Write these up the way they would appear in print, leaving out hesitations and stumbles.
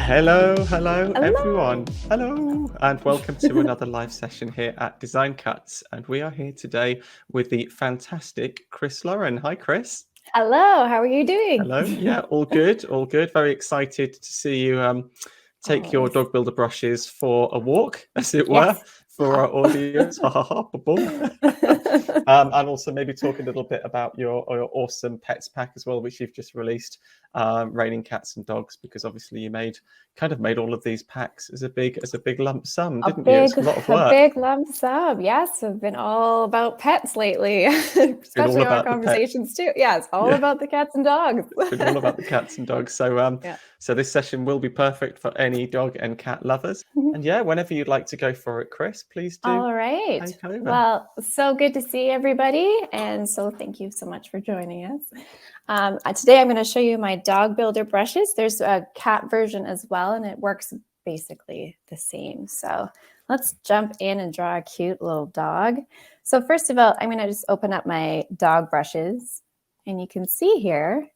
Hello Hello. everyone. Hello and welcome to another live session here at Design Cuts. And we are here today with the fantastic Kris Lauren. Hi, Kris. Hello, how are you doing? Hello. Yeah, all good, all good. Very excited to see you take your Always. dog builder brushes for a walk, as it were, Yes. for our audience. Ha ha ha, boom. And also maybe talk a little bit about your awesome pets pack as well, which you've just released, Raining Cats and Dogs, because obviously you made all of these packs as a big lump sum, didn't you? It's a lot of work. A big lump sum. Yes, I've been all about pets lately, especially our conversations too. Yeah, it's all about the cats and dogs. It's been all about the cats and dogs. So so this session will be perfect for any dog and cat lovers. And yeah, whenever you'd like to go for it, Kris, please do. All right. Take over. Well, so good to see everybody. And so thank you so much for joining us. Today, I'm going to show you my dog builder brushes. There's a cat version as well, and it works basically the same. So let's jump in and draw a cute little dog. So first of all, I'm going to just open up my dog brushes. And you can see here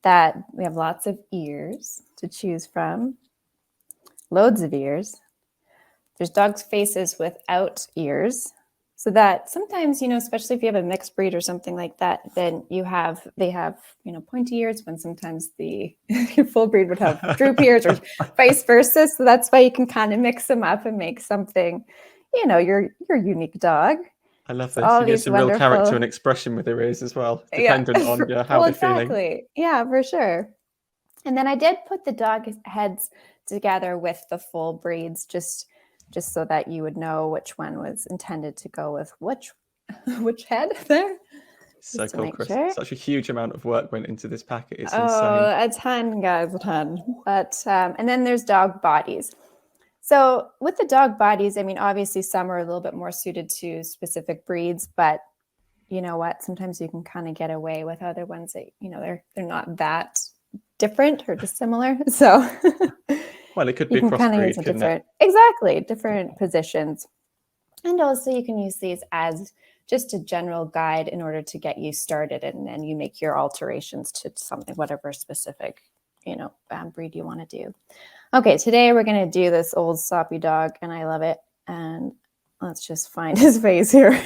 that we have lots of ears to choose from. Loads of ears. There's dogs' faces without ears. So that sometimes, especially if you have a mixed breed or something like that, then they have, pointy ears, when sometimes the full breed would have droop ears or vice versa. So that's why you can kind of mix them up and make something, your unique dog. I love this. You get some real character and expression with their ears as well, dependent on how they're feeling. Yeah, for sure. And then I did put the dog heads together with the full breeds, just so that you would know which one was intended to go with which head there. So cool, Kris. Sure. Such a huge amount of work went into this packet. It's insane. A ton, guys, a ton. But and then there's dog bodies. So with the dog bodies, I mean, obviously some are a little bit more suited to specific breeds, but you know what? Sometimes you can kind of get away with other ones that, they're not that different or dissimilar. So well, it could be crossbreed, couldn't it? Exactly, different positions. And also you can use these as just a general guide in order to get you started, and then you make your alterations to something, whatever specific, breed you want to do. Okay, today we're going to do this old soppy dog, and I love it. And let's just find his face here.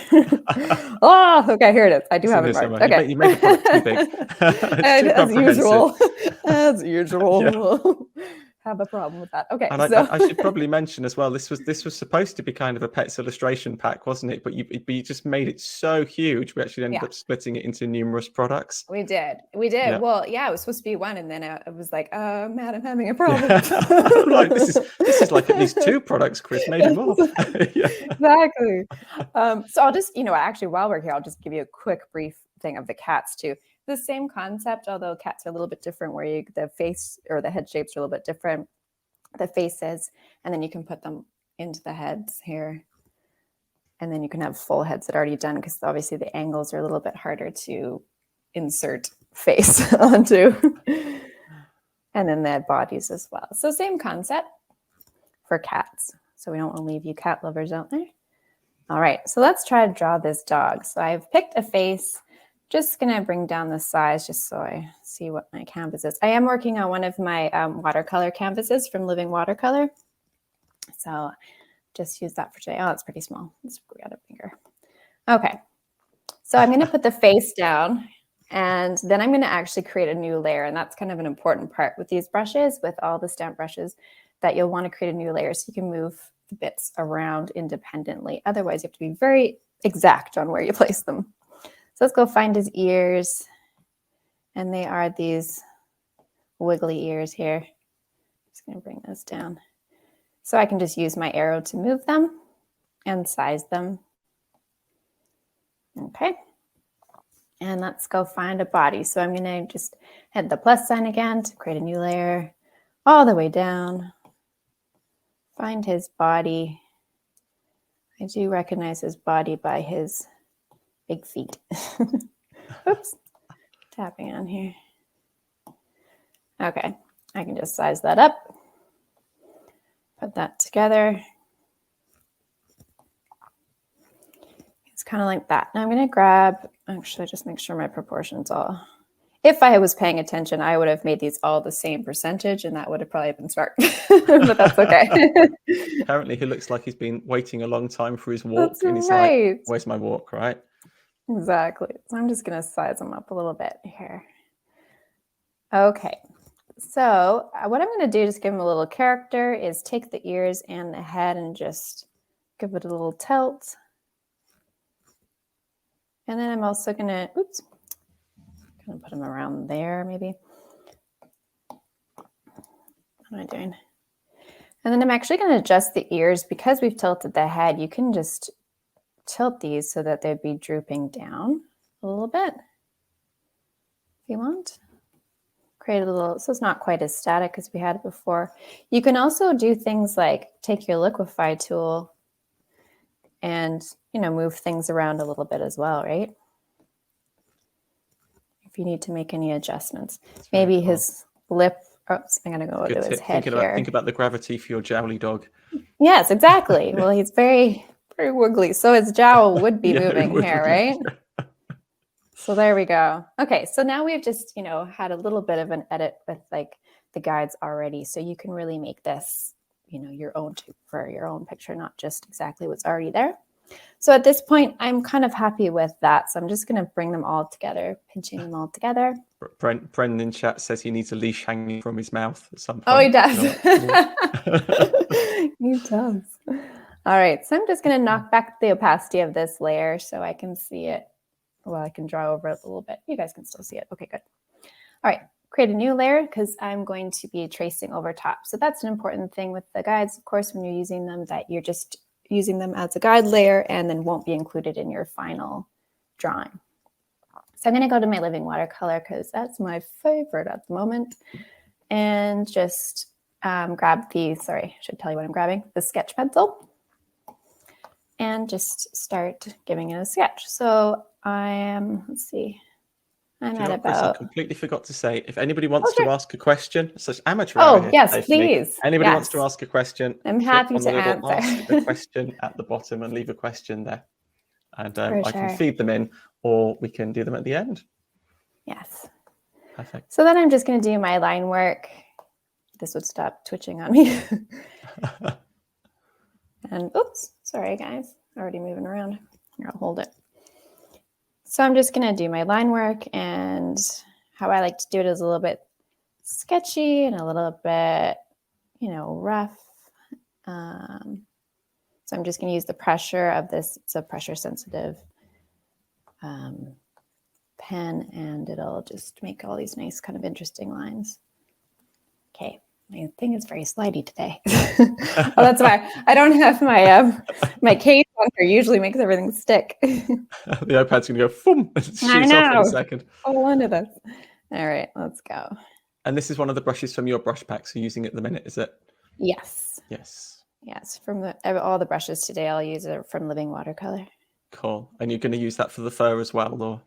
Oh, okay, here it is. I do have it marked. Okay. You made the product too big. As usual. As usual. Yeah. Have a problem with that. Okay. And I should probably mention as well, this was supposed to be kind of a pets illustration pack, wasn't it? But you just made it so huge. We actually ended up splitting it into numerous products. We did. Yeah. Well, yeah, it was supposed to be one, and then I was like, Matt, I'm having a problem. Like this is like at least 2 products, Kris, maybe more. Exactly. So I'll just, actually while we're here, I'll just give you a quick brief thing of the cats too. The same concept, although cats are a little bit different, where the face or the head shapes are a little bit different, the faces, and then you can put them into the heads here. And then you can have full heads that are already done, because obviously the angles are a little bit harder to insert face onto. And then the bodies as well. So same concept for cats. So we don't want to leave you cat lovers out there. All right, so let's try to draw this dog. So I've picked a face. Just going to bring down the size just so I see what my canvas is. I am working on one of my watercolor canvases from Living Watercolor. So just use that for today. Oh, it's pretty small. Let's grab a bigger. Okay. So I'm going to put the face down, and then I'm going to actually create a new layer. And that's kind of an important part with these brushes, with all the stamp brushes, that you'll want to create a new layer so you can move the bits around independently. Otherwise, you have to be very exact on where you place them. So let's go find his ears. And they are these wiggly ears here. Just going to bring this down. So I can just use my arrow to move them and size them. Okay. And let's go find a body. So I'm going to just hit the plus sign again to create a new layer all the way down. Find his body. I do recognize his body by his big feet. Oops. Tapping on here. Okay. I can just size that up. Put that together. It's kind of like that. Now I'm going to grab, actually just make sure my proportions all. if I was paying attention, I would have made these all the same percentage, and that would have probably been smart. But that's okay. Apparently, he looks like he's been waiting a long time for his walk, That's and he's right. like, "Where's my walk?" Right? Exactly. So I'm just going to size them up a little bit here. Okay. So what I'm going to do, just give him a little character, is take the ears and the head and just give it a little tilt. And then I'm also going to, oops, going to put him around there maybe. What am I doing? And then I'm actually going to adjust the ears. Because we've tilted the head, you can just tilt these so that they'd be drooping down a little bit if you want. Create a little, so it's not quite as static as we had before. You can also do things like take your liquefy tool and, you know, move things around a little bit as well, right? If you need to make any adjustments. Maybe cool. His lip, oops, I'm going to go to his head here. Think about the gravity for your jowly dog. Yes, exactly. Well, he's very, very wiggly. So his jowl would be moving here, right? So there we go. Okay, so now we've just, you know, had a little bit of an edit with like the guides already. So you can really make this, you know, your own for your own picture, not just exactly what's already there. So at this point, I'm kind of happy with that. So I'm just going to bring them all together, pinching them all together. Brendan in chat says he needs a leash hanging from his mouth at some point. Oh, he does. He does. All right, so I'm just going to knock back the opacity of this layer so I can see it. Well, I can draw over it a little bit. You guys can still see it. Okay, good. All right, create a new layer because I'm going to be tracing over top. So that's an important thing with the guides, of course, when you're using them, that you're just using them as a guide layer and then won't be included in your final drawing. So I'm going to go to my living watercolor because that's my favorite at the moment. And just grab the, sorry, I should tell you what I'm grabbing, the sketch pencil. And just start giving it a sketch. So I am, let's see, I'm at about... Chris, I completely forgot to say, if anybody wants to ask a question, such amateur hour here, yes, please. Anybody wants to ask a question, I'm happy to answer. Ask the question at the bottom and leave a question there. And I can feed them in, or we can do them at the end. Yes. Perfect. So then I'm just going to do my line work. This would stop twitching on me. And oops, sorry guys, already moving around. Here, I'll hold it. So I'm just gonna do my line work, and how I like to do it is a little bit sketchy and a little bit, you know, rough. So I'm just gonna use the pressure of this. It's a pressure sensitive pen, and it'll just make all these nice kind of interesting lines. Okay. My thing is very slidey today. Oh, that's why I don't have my my case on here. Usually makes everything stick. The iPad's gonna go boom, shoots off in a second. Hold on to this. All right, let's go. And this is one of the brushes from your brush packs you're using at the minute, is it? Yes. Yes. Yes. From all the brushes today, I'll use it from Living Watercolor. Cool. And you're going to use that for the fur as well, or?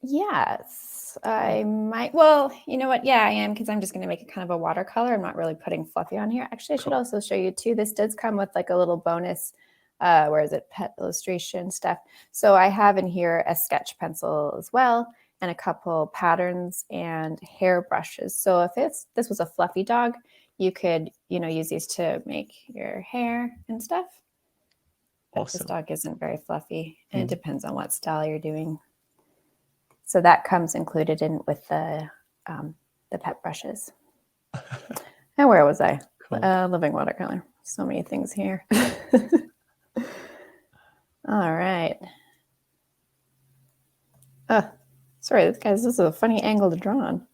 Yes, I might. Well, you know what? Yeah, I am, because I'm just going to make it kind of a watercolor. I'm not really putting fluffy on here. Actually, I should also show you too. This does come with like a little bonus, where is it? Pet illustration stuff. So I have in here a sketch pencil as well, and a couple patterns and hair brushes. So if this was a fluffy dog, you could, you know, use these to make your hair and stuff. Awesome. This dog isn't very fluffy, and it depends on what style you're doing. So that comes included in with the pet brushes. And where was I? Cool. Living Watercolor. So many things here. All right. Sorry, this is a funny angle to draw on.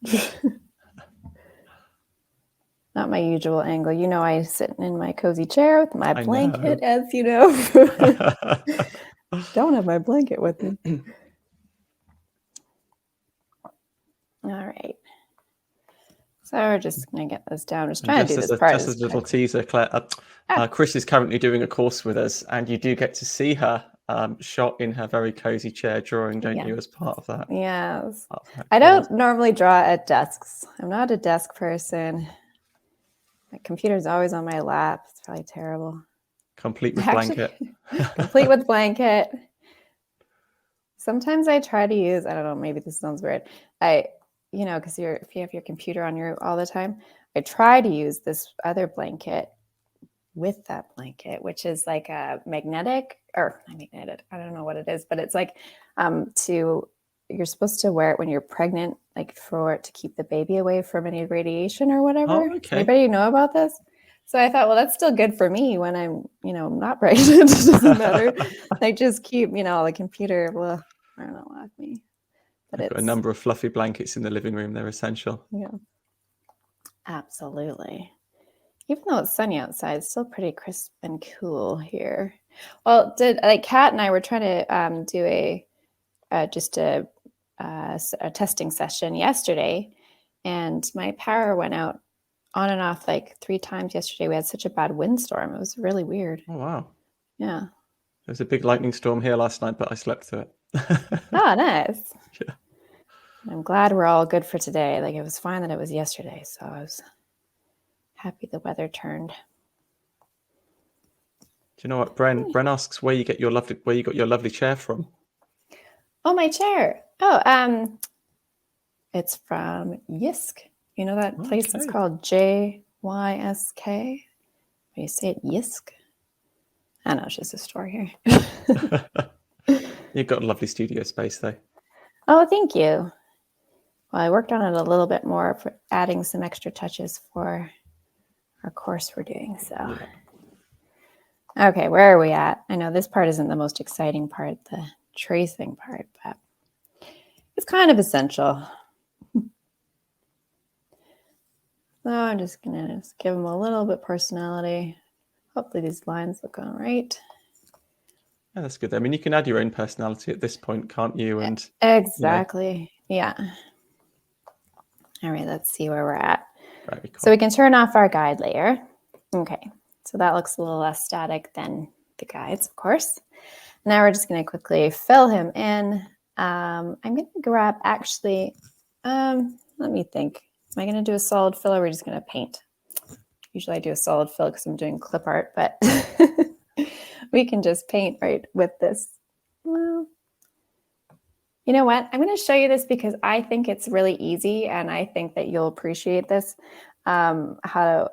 Not my usual angle. You know, I sit in my cozy chair with my blanket, as you know. Don't have my blanket with me. All right. So we're just going to get this down. Just trying to do this part. Just as a little teaser, Claire, Kris is currently doing a course with us, and you do get to see her shot in her very cozy chair drawing, don't you, as part of that? Yes. I don't normally draw at desks. I'm not a desk person. My computer's always on my lap. It's probably terrible. Complete with blanket. Complete with blanket. Sometimes I try to use, I don't know, maybe this sounds weird. Because if you have your computer on you all the time, I try to use this other blanket with that blanket, which is like a magnetic, or not magnetic, I don't know what it is, but it's like you're supposed to wear it when you're pregnant, like for it to keep the baby away from any radiation or whatever. Oh, Does okay. anybody know about this? So I thought, well, that's still good for me when I'm, not pregnant. It doesn't matter. Like just keep, the computer, well, I don't know, off me. But I've got a number of fluffy blankets in the living room. They're essential. Yeah. Absolutely. Even though it's sunny outside, it's still pretty crisp and cool here. Well, Kat and I were trying to do a testing session yesterday, and my power went out on and off like 3 times yesterday. We had such a bad windstorm. It was really weird. Oh, wow. Yeah. There was a big lightning storm here last night, but I slept through it. Oh, nice. Yeah. I'm glad we're all good for today. Like, it was fine that it was yesterday, so I was happy the weather turned. Do you know what, Bren? Bren asks where you got your lovely chair from. Oh, my chair. Oh, it's from Yisk. You know that place? It's called JYSK. You say it Yisk? I don't know, it's just a store here. You've got a lovely studio space, though. Oh, thank you. Well, I worked on it a little bit more for adding some extra touches for our course we're doing. So, yeah. Okay, where are we at? I know this part isn't the most exciting part, the tracing part, but it's kind of essential. So I'm just going to give them a little bit personality. Hopefully these lines look all right. Yeah, that's good. I mean, you can add your own personality at this point, can't you? And exactly. Yeah. All right, let's see where we're at. Very cool. So we can turn off our guide layer. Okay, so that looks a little less static than the guides, of course. Now we're just going to quickly fill him in. I'm going to grab, actually, let me think. Am I going to do a solid fill, or are we just going to paint? Usually I do a solid fill because I'm doing clip art, but we can just paint right with this. Well, you know what? I'm going to show you this because I think it's really easy, and I think that you'll appreciate this. How to,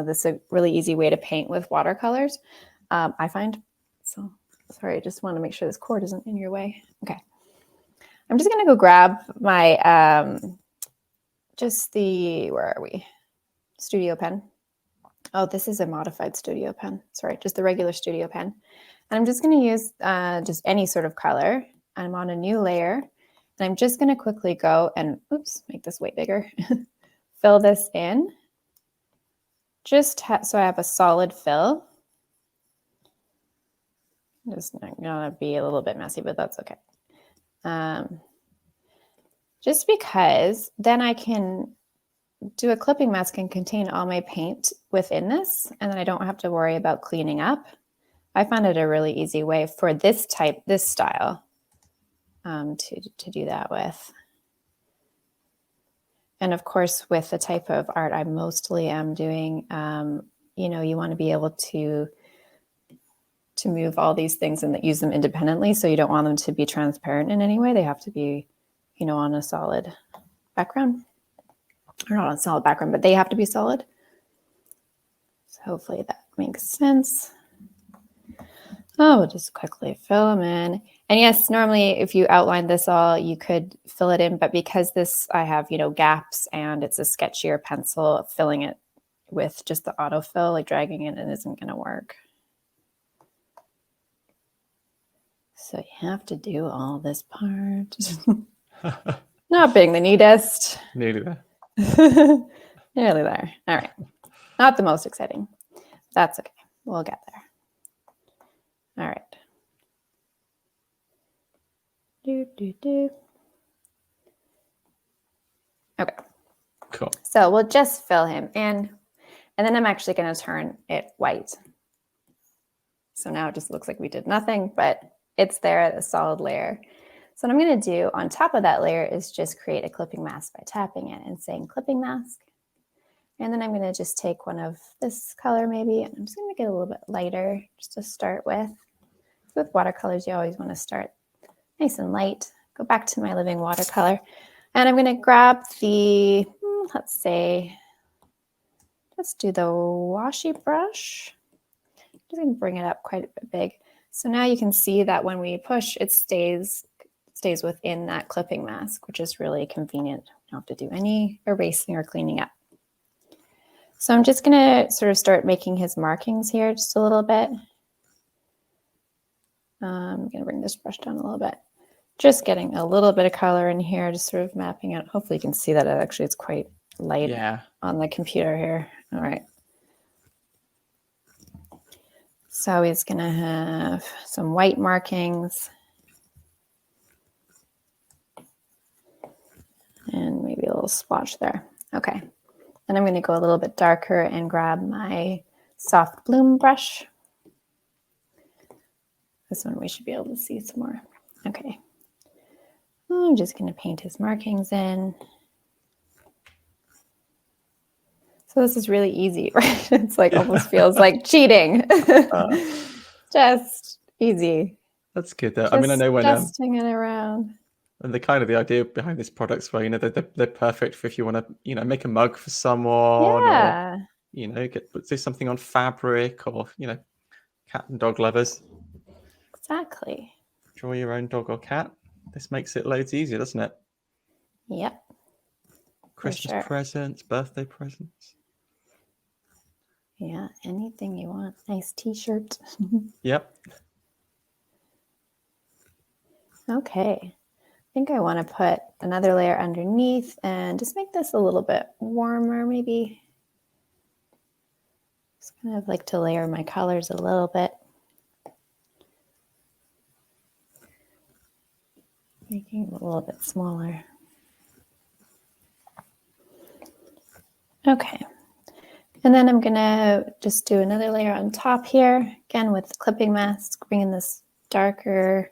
this is a really easy way to paint with watercolors, I find. So, sorry, I just want to make sure this cord isn't in your way. Okay. I'm just going to go grab my, where are we? Studio pen. Oh, this is a modified studio pen. Sorry, just the regular studio pen. And I'm just going to use just any sort of color. I'm on a new layer, and I'm just going to quickly go and, make this way bigger. Fill this in. Just so I have a solid fill. Just going to be a little bit messy, but that's okay. Just because then I can do a clipping mask and contain all my paint within this, and then I don't have to worry about cleaning up. I find it a really easy way for this style, to do that with. And of course, with the type of art I mostly am doing, you want to be able to move all these things and use them independently. So you don't want them to be transparent in any way. They have to be, on a solid background. Or not on a solid background, but they have to be solid. So hopefully that makes sense. Oh, we'll just quickly fill them in. And yes, normally if you outline this all, you could fill it in, but because I have, gaps, and it's a sketchier pencil, filling it with just the autofill, like dragging it in, isn't going to work. So you have to do all this part. Not being the neatest. Nearly there. Nearly there. All right. Not the most exciting. That's okay. We'll get there. All right. Okay. Cool. So we'll just fill him in, and then I'm actually going to turn it white. So now it just looks like we did nothing, but it's there, a solid layer. So what I'm going to do on top of that layer is just create a clipping mask by tapping it and saying clipping mask. And then I'm going to just take one of this color maybe, and I'm just going to make it a little bit lighter just to start with. With watercolors, you always want to start nice and light. Go back to my living watercolor. And I'm going to grab the, let's say, let's do the washi brush. Just going to bring it up quite a bit big. So now you can see that when we push, it stays within that clipping mask, which is really convenient. You don't have to do any erasing or cleaning up. So I'm just going to sort of start making his markings here just a little bit. I'm going to bring this brush down a little bit. Just getting a little bit of color in here, just sort of mapping out. Hopefully you can see that actually it's quite light on the computer here. All right. So he's going to have some white markings. And maybe a little splotch there. Okay. Then I'm going to go a little bit darker and grab my soft bloom brush. This one we should be able to see some more. Okay. I'm just going to paint his markings in. So this is really easy, right? It's like almost feels like cheating. Just easy. That's good though. I mean, I know when dusting it around. And the idea behind these products where, you know, they're perfect for if you want to, you know, make a mug for someone, or, you know, do something on fabric, or, you know, cat and dog lovers. Exactly. Draw your own dog or cat. This makes it loads easier, doesn't it? Yep. Christmas presents, birthday presents. Yeah, anything you want. Nice t-shirt. Yep. Okay. I think I want to put another layer underneath and just make this a little bit warmer, maybe. Just kind of like to layer my colors a little bit. Making it a little bit smaller. Okay. And then I'm going to just do another layer on top here, again with the clipping mask, bringing this darker,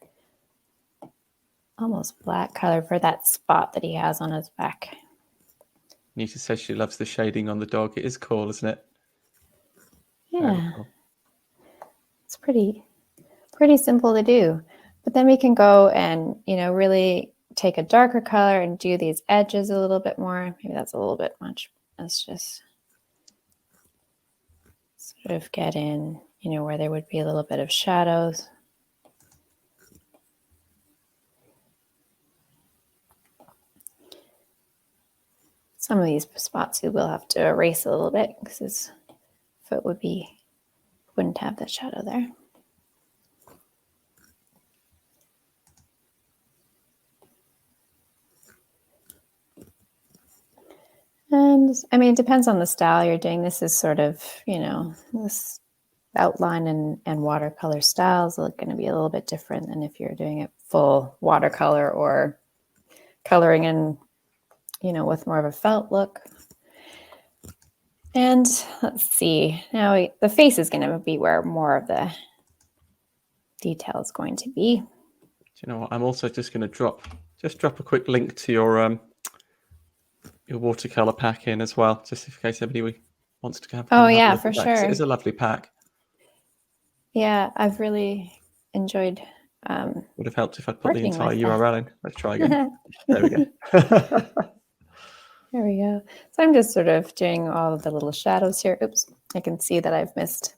almost black color for that spot that he has on his back. Nita says she loves the shading on the dog. It is cool, isn't it? Yeah. Cool. It's pretty simple to do. But then we can go and, you know, really take a darker color and do these edges a little bit more. Maybe that's a little bit much. Let's just sort of get in, you know, where there would be a little bit of shadows. Some of these spots you will have to erase a little bit because his foot wouldn't have that shadow there. And I mean, it depends on the style you're doing. This is sort of, you know, this outline and watercolor styles are going to be a little bit different than if you're doing it full watercolor or coloring in, you know, with more of a felt look. And let's see, now the face is going to be where more of the detail is going to be. Do you know what? I'm also just going to drop a quick link to your watercolor pack in as well, just in case anybody wants to have. Oh yeah, for sure. It is a lovely pack. Yeah, I've really enjoyed. Would have helped if I'd put the entire URL in. Let's try again. There we go. There we go. So I'm just sort of doing all of the little shadows here. Oops, I can see that I've missed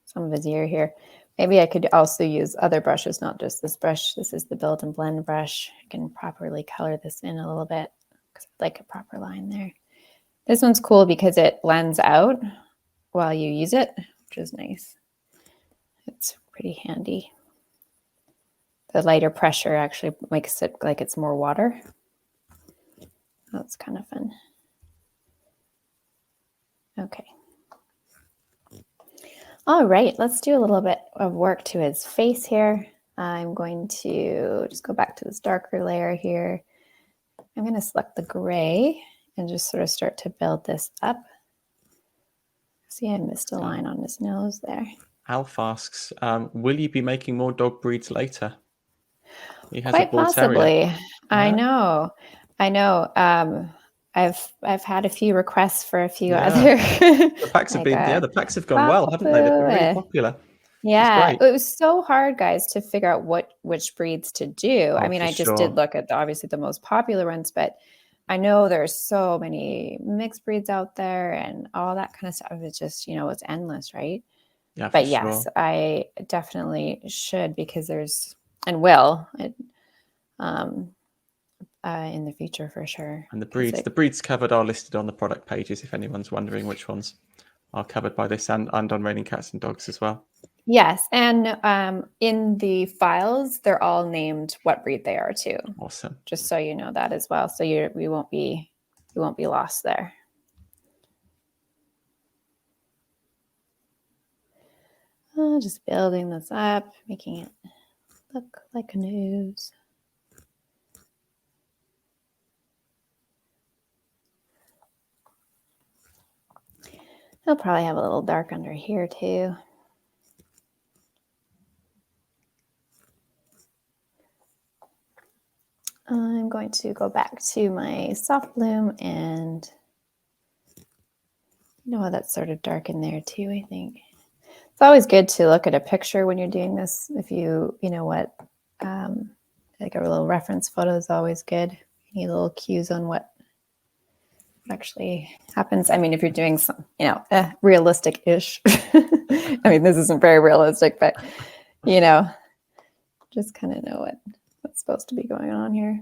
some of his ear here. Maybe I could also use other brushes, not just this brush. This is the Build and Blend brush. I can properly color this in a little bit because I'd like a proper line there. This one's cool because it blends out while you use it, which is nice. It's pretty handy. The lighter pressure actually makes it like it's more water. That's kind of fun. Okay. All right, let's do a little bit of work to his face here. I'm going to just go back to this darker layer here. I'm going to select the gray and just sort of start to build this up. See, I missed a line on his nose there. Alf asks, will you be making more dog breeds later? He has Quite a bull possibly. terrier. I know. I've had a few requests for a few other. The packs have been, the packs have gone well, haven't they? They've been really popular. It's Yeah, great. it was so hard, guys, to figure out which breeds to do. I Oh, mean, for I just sure. did look at obviously the most popular ones, but I know there's so many mixed breeds out there and all that kind of stuff. It's just, it's endless, right? Yeah, for But yes, sure. I definitely should because there's and will um, in the future for sure. And Because the breeds covered are listed on the product pages if anyone's wondering which ones are covered by this, and on Raining Cats and Dogs as well. yes, and in the files, they're all named what breed they are too. Awesome. Just so you know that as well. So we won't be lost there. Just building this up, making it look like a nose. He'll probably have a little dark under here too. I'm going to go back to my soft bloom, and that's sort of dark in there too, I think. It's always good to look at a picture when you're doing this. If like a little reference photo is always good. You need little cues on what actually happens. I mean, if you're doing some, realistic-ish. I mean, this isn't very realistic, but, just kind of know what's supposed to be going on here.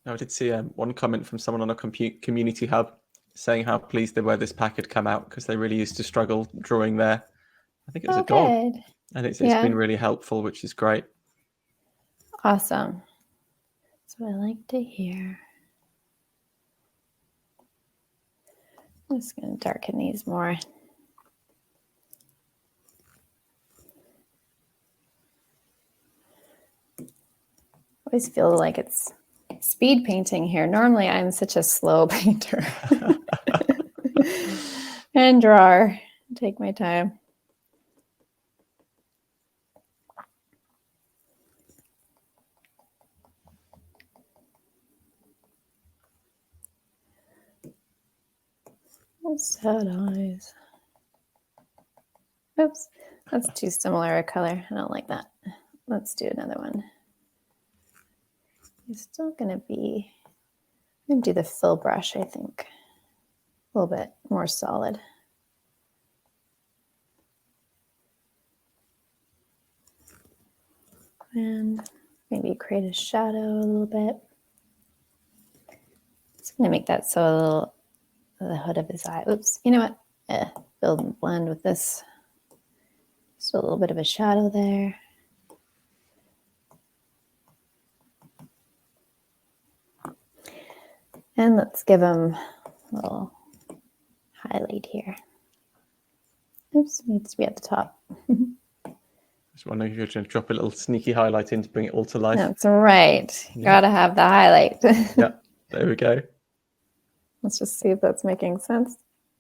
I did see one comment from someone on a community hub saying how pleased they were this pack had come out because they really used to struggle drawing I think it was a dog. Good. And it's been really helpful, which is great. Awesome. That's what I like to hear. I'm just going to darken these more. I always feel like it's speed painting here. Normally, I'm such a slow painter and drawer. Take my time. Sad eyes. Oops, that's too similar a color. I don't like that. Let's do another one. It's still going to be, I'm going to do the fill brush, I think. A little bit more solid. And maybe create a shadow a little bit. It's going to make that so a little, the hood of his eye. Oops, you know what? Build and blend with this. Just a little bit of a shadow there. And let's give him a little highlight here. Oops, needs to be at the top. Just wondering if you're going to drop a little sneaky highlight in to bring it all to life. That's right. Yeah. Gotta have the highlight. Yeah, there we go. Let's just see if that's making sense.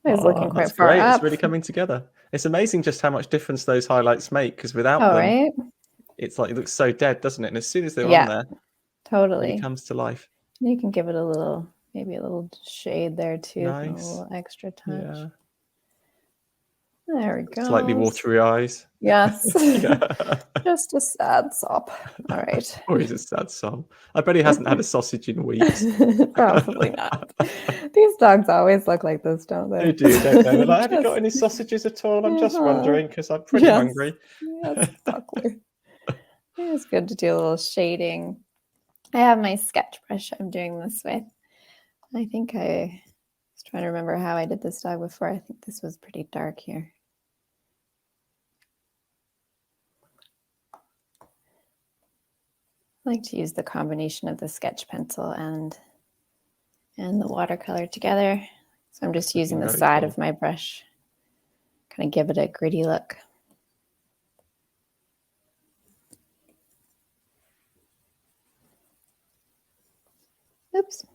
He's looking quite that's far great. up. It's really coming together. It's amazing just how much difference those highlights make, because without them, right? it's like it looks so dead, doesn't it? And as soon as they're on there, totally. it comes to life. You can give it a little, maybe a little shade there too. Nice. A little extra touch. Yeah. There we go. Slightly watery eyes. Yes. Yeah. Just a sad sop. All right. Or he's a sad song. I bet he hasn't had a sausage in weeks. Probably not. These dogs always look like this, don't they? They do, don't they? They're like, have you got any sausages at all? I'm just wondering because I'm pretty hungry. Yes, exactly. It's good to do a little shading. I have my sketch brush I'm doing this with. I think I was trying to remember how I did this dog before. I think this was pretty dark here. I like to use the combination of the sketch pencil and the watercolor together. So I'm just using the side of my brush, kind of give it a gritty look. Oops.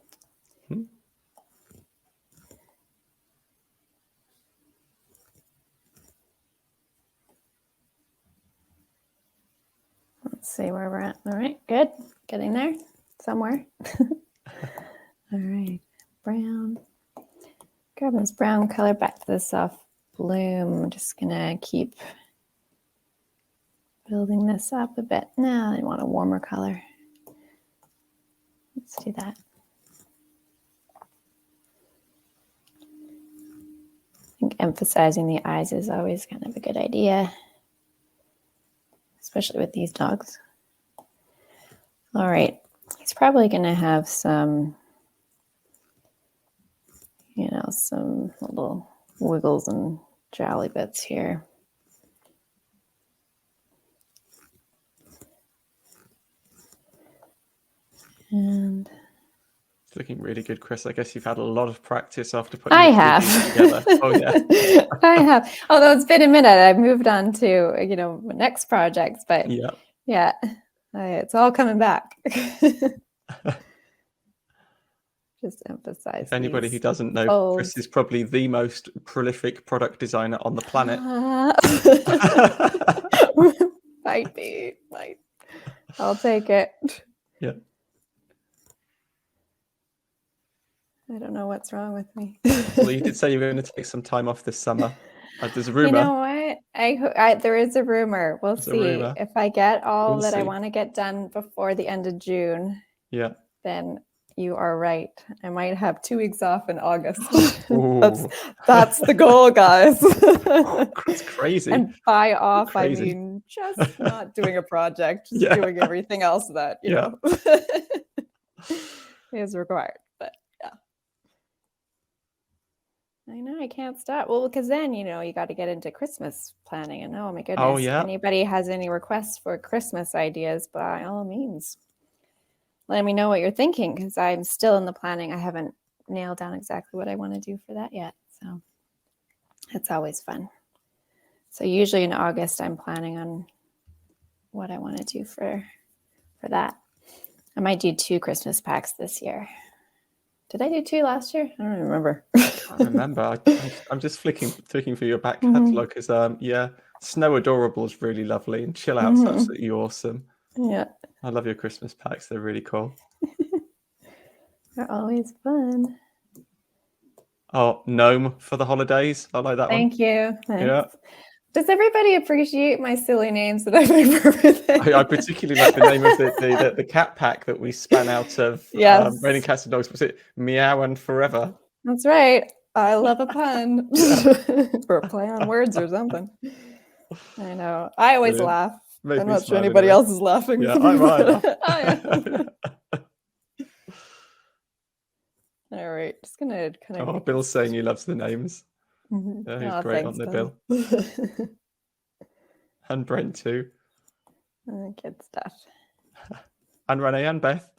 Let's see where we're at. All right, good. Getting there somewhere. All right. brown. Grabbing this brown color back to the soft bloom. I'm just gonna keep building this up a bit. Now I want a warmer color. Let's do that. I think emphasizing the eyes is always kind of a good idea, especially with these dogs. All right, he's probably gonna have some, you know, some little wiggles and jolly bits here. And it's looking really good, Kris. I guess you've had a lot of practice after putting I the 2D have. together. Oh yeah. I have. Although it's been a minute, I've moved on to, you know, my next projects, but yeah, it's all coming back. Just emphasize. If anybody who doesn't know, Kris is probably the most prolific product designer on the planet. Might be. I'll take it. Yeah. I don't know what's wrong with me. Well, you did say you were going to take some time off this summer. There's a rumor. You know what? There is a rumor. We'll see. If I get all that I want to get done before the end of June. Yeah. Then you are right. I might have 2 weeks off in August. that's the goal, guys. It's crazy. And by off, I mean just not doing a project, just doing everything else that you know is required. But yeah, I know I can't stop. Well, because then you know you got to get into Christmas planning, and oh my goodness, if anybody has any requests for Christmas ideas, by all means, let me know what you're thinking, because I'm still in the planning. I haven't nailed down exactly what I want to do for that yet. So it's always fun. So usually in August, I'm planning on what I want to do for that. I might do 2 Christmas packs this year. Did I do 2 last year? I don't even remember. I can't remember. I'm just flicking through your back catalogue because Snow Adorable is really lovely, and Chill Out's absolutely awesome. Yeah. I love your Christmas packs. They're really cool. They're always fun. Oh, Gnome for the holidays. I like that one. Thank you. Thanks. Yeah. Does everybody appreciate my silly names that I make for everything? I particularly like the name of the cat pack that we span out of Raining Cats and Dogs. Was it Meow and Forever? That's right. I love a pun. Or a play on words or something. I know. I always laugh. I'm not sure anybody else is laughing. Yeah, I'm right. All right. Just going to kind of... Oh, Bill's saying he loves the names. Yeah, he's great on the Bill. And Brent too. Good stuff. And Renee and Beth.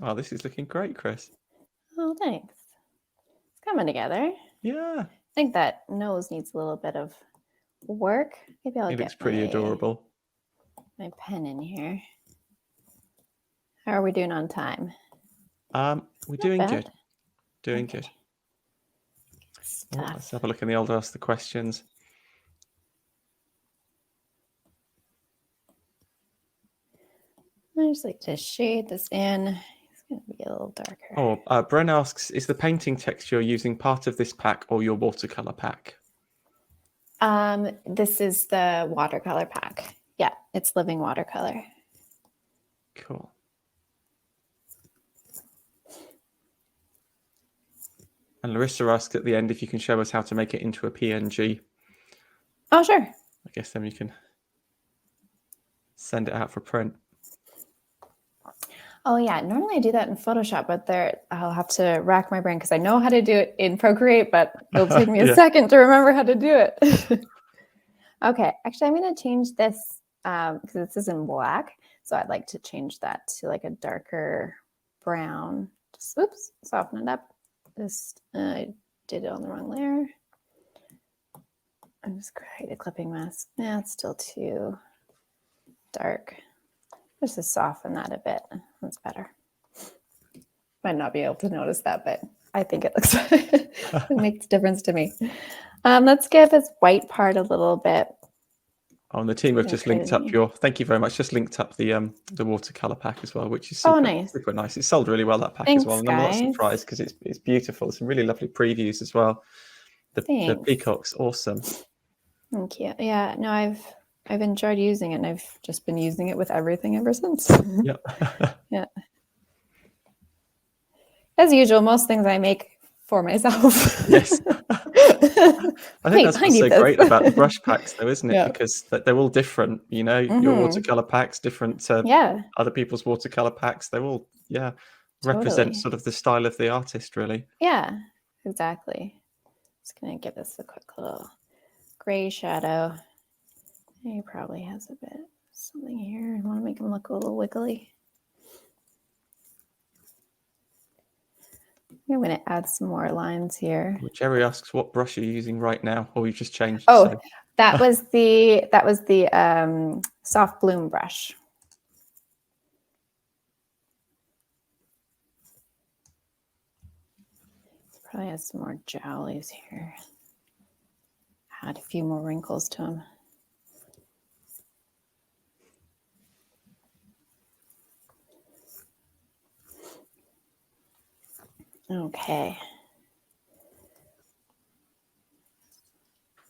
Oh, this is looking great, Kris. Oh, thanks. It's coming together. Yeah. I think that nose needs a little bit of work. Maybe I'll get looks pretty adorable. My pen in here. How are we doing on time? We're doing good. Doing good. Let's have a look in the old Ask the Questions. I just like to shade this in. It's going to be a little darker. Oh, Bren asks, is the painting texture using part of this pack or your watercolor pack? This is the watercolor pack. Yeah, it's living watercolor. Cool. And Larissa asked at the end if you can show us how to make it into a PNG. Oh, sure. I guess then we can send it out for print. Oh, yeah. Normally I do that in Photoshop, but I'll have to rack my brain because I know how to do it in Procreate, but it'll take me a second to remember how to do it. Okay. Actually, I'm going to change this because this is in black. So I'd like to change that to like a darker brown. Just, oops, soften it up. Just I did it on the wrong layer. I'm just create a clipping mask. Yeah, it's still too dark. Just to soften that a bit. That's better. Might not be able to notice that, but I think it looks it makes a difference to me. Let's give this white part a little bit Oh, and the team have just linked up your. Thank you very much. Just linked up the watercolor pack as well, which is super, nice. super nice. It sold really well, that pack Thanks, as well, and I'm not guys. surprised because it's beautiful. Some really lovely previews as well. The peacock's awesome. Thank you. Yeah, no, I've enjoyed using it, and I've just been using it with everything ever since. Yep. Yeah. As usual, most things I make for myself. Yes. I think that's what's so great about the brush packs, though, isn't it? Yeah. Because they're all different. You know, your watercolor packs different to other people's watercolor packs. They're all represent sort of the style of the artist, really. Yeah, exactly. Just gonna give this a quick little gray shadow. He probably has a bit something here. I want to make him look a little wiggly. I'm going to add some more lines here. Well, Jerry asks what brush you're using right now, or you just changed. Oh, so. that was the soft bloom brush. Probably has some more jowlies here. Add a few more wrinkles to them. Okay.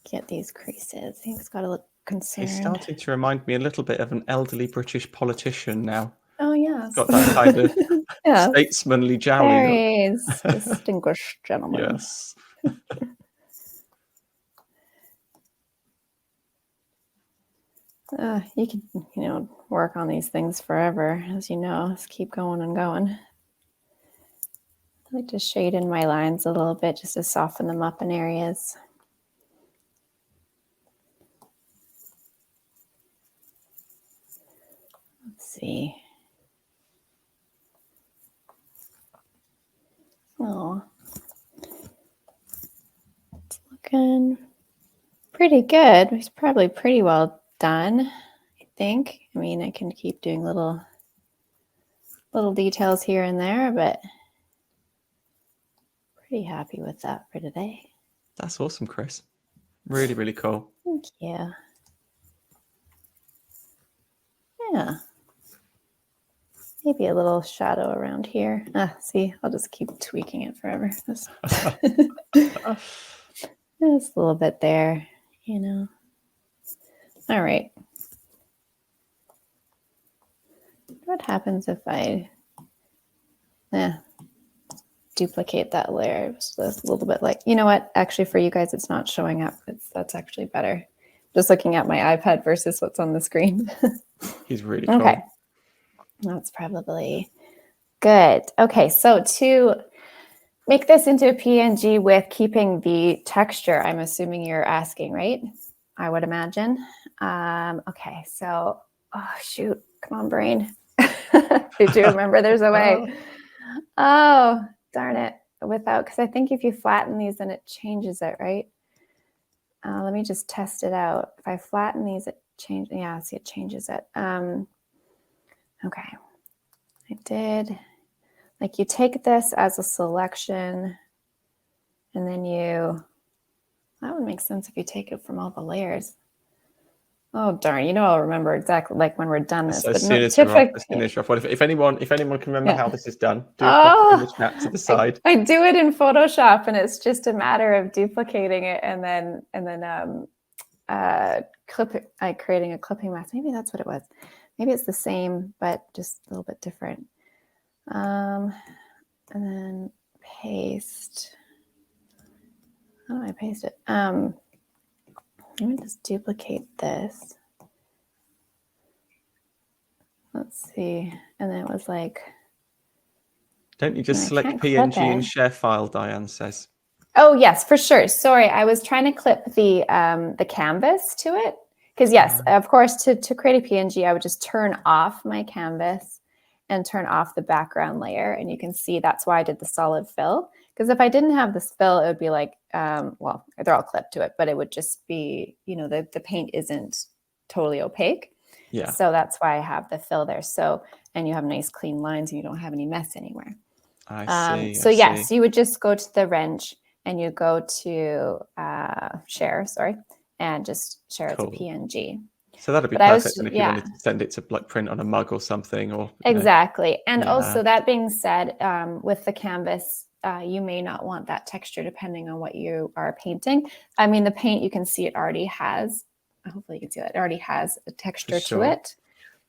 Get these creases. He's got to look concerned. He's starting to remind me a little bit of an elderly British politician now. Oh, yes. Got that kind of statesmanly jowly look. Very distinguished gentleman. Yes. You can, work on these things forever, as you know. Just keep going and going. I like to shade in my lines a little bit just to soften them up in areas. Let's see. Oh, it's looking pretty good. It's probably pretty well done, I think. I mean, I can keep doing little details here and there, but pretty happy with that for today. That's awesome, Kris. Really, really cool. Thank you. Yeah. Maybe a little shadow around here. See, I'll just keep tweaking it forever. Just a little bit there, All right. What happens if I duplicate that layer just a little bit? Like, you know what? Actually, for you guys, it's not showing up. That's actually better. Just looking at my iPad versus what's on the screen. He's really cool. Okay. That's probably good. Okay, so to make this into a PNG with keeping the texture, I'm assuming you're asking, right? I would imagine. Okay, so, oh, shoot. Come on, brain. Did you remember there's a way? Oh, darn it. Because I think if you flatten these, then it changes it, right? Let me just test it out. If I flatten these, it changes. Yeah, see, it changes it. Okay, I did. Like, you take this as a selection, and then that would make sense if you take it from all the layers. Oh, darn, I'll remember exactly, like, when we're done this. So as soon as you're off, if anyone can remember how this is done, do it in the chat to the side. I do it in Photoshop, and it's just a matter of duplicating it and then creating a clipping mask. Maybe that's what it was. Maybe it's the same, but just a little bit different. And then paste. How do I paste it? Let me just duplicate this. Let's see. And then it was like... Don't you just select PNG and share file, Diane says. Oh, yes, for sure. Sorry, I was trying to clip the canvas to it. Because yes, of course, to create a PNG, I would just turn off my canvas and turn off the background layer. And you can see that's why I did the solid fill. Because if I didn't have this fill, it would be like, well, they're all clipped to it, but it would just be, the paint isn't totally opaque. Yeah. So that's why I have the fill there. So, and you have nice clean lines and you don't have any mess anywhere. I see. So yes, you would just go to the wrench and you go to share, and just share as a PNG. So that'd be But I was, perfect. And if you yeah, wanted to send it to like print on a mug or something, or exactly. And Yeah. also, that being said, with the canvas, you may not want that texture depending on what you are painting. I mean, the paint, you can see it already has, hopefully you can see that it already has a texture to sure. it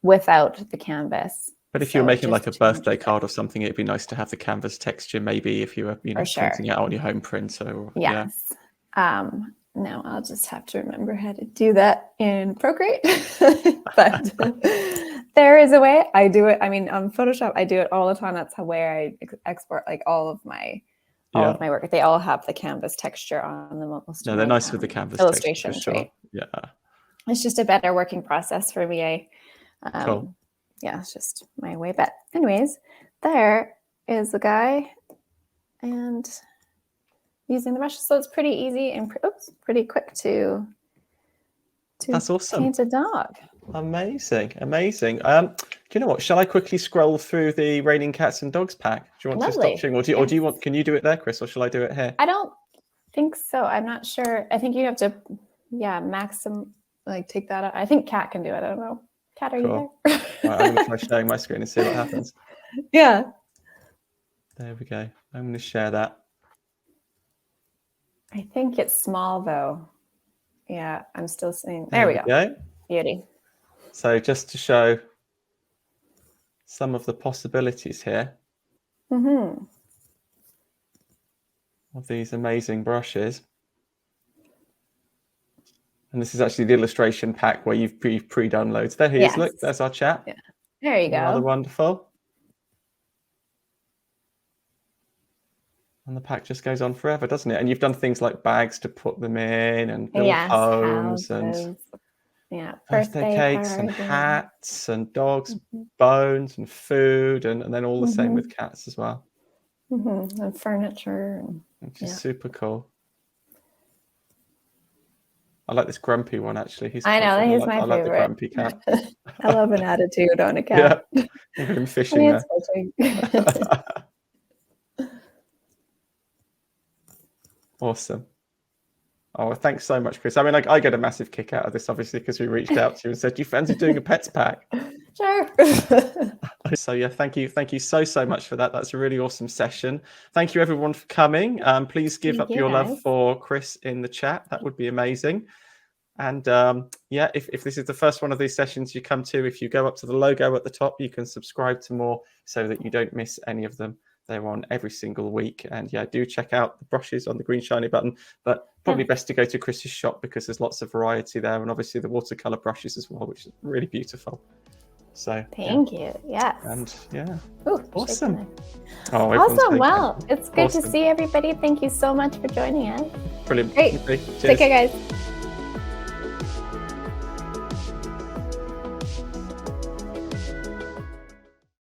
without the canvas. But if you're So making just like a changes birthday it. card or something, it'd be nice to have the canvas texture, maybe if you were, you know, For sure. printing it out on your home printer. Or, yeah. Yes. Now I'll just have to remember how to do that in Procreate. But there is a way. I do it. I mean, on Photoshop, I do it all the time. That's how where I export like all of my work. They all have the canvas texture on them. Most No, of they're my, nice with the canvas illustrations, texture for sure. right? Yeah. It's just a better working process for me. Cool. Yeah, it's just my way. But anyways, there is the guy, and using the brushes, so it's pretty easy and pretty quick to That's awesome. paint a dog. Amazing, amazing. Do you know what? Shall I quickly scroll through the Raining Cats and Dogs pack? Do you want to stop sharing, or do you want? Can you do it there, Kris, or shall I do it here? I don't think so. I'm not sure. I think you have to, maximum, like take that out. I think Kat can do it. I don't know. Kat, are you there? Right, I'm going to try sharing my screen and see what happens. Yeah. There we go. I'm going to share that. I think it's small though. Yeah, I'm still seeing. There we go. Beauty. So just to show some of the possibilities here of these amazing brushes. And this is actually the illustration pack where you've pre-downloads. There he is. Look, there's our chat. Yeah. There you go. Rather wonderful. And the pack just goes on forever, doesn't it? And you've done things like bags to put them in, and little poems, and birthday cakes, and hats, and dogs' bones, and food, and then all the same with cats as well. And furniture. Which is super cool. I like this grumpy one, actually. He's my favorite. I like the grumpy cat. I love an attitude on a cat. Yeah, look at him fishing there. Awesome. Oh, thanks so much, Kris. I mean, I get a massive kick out of this, obviously, because we reached out to you and said, do you fancy doing a pets pack? Sure. So yeah, thank you so much for that. That's a really awesome session. Thank you everyone for coming. Please give up your love for Kris in the chat. That would be amazing. And yeah, if this is the first one of these sessions you come to, if you go up to the logo at the top, you can subscribe to more so that you don't miss any of them. They're on every single week. And yeah, do check out the brushes on the green shiny button, but probably best to go to Kris's shop because there's lots of variety there, and obviously the watercolor brushes as well, which is really beautiful. So thank you. Yes. And yeah. Ooh, awesome. Oh, awesome. Well, it's good to see everybody. Thank you so much for joining us. Brilliant. Great. Take care, guys.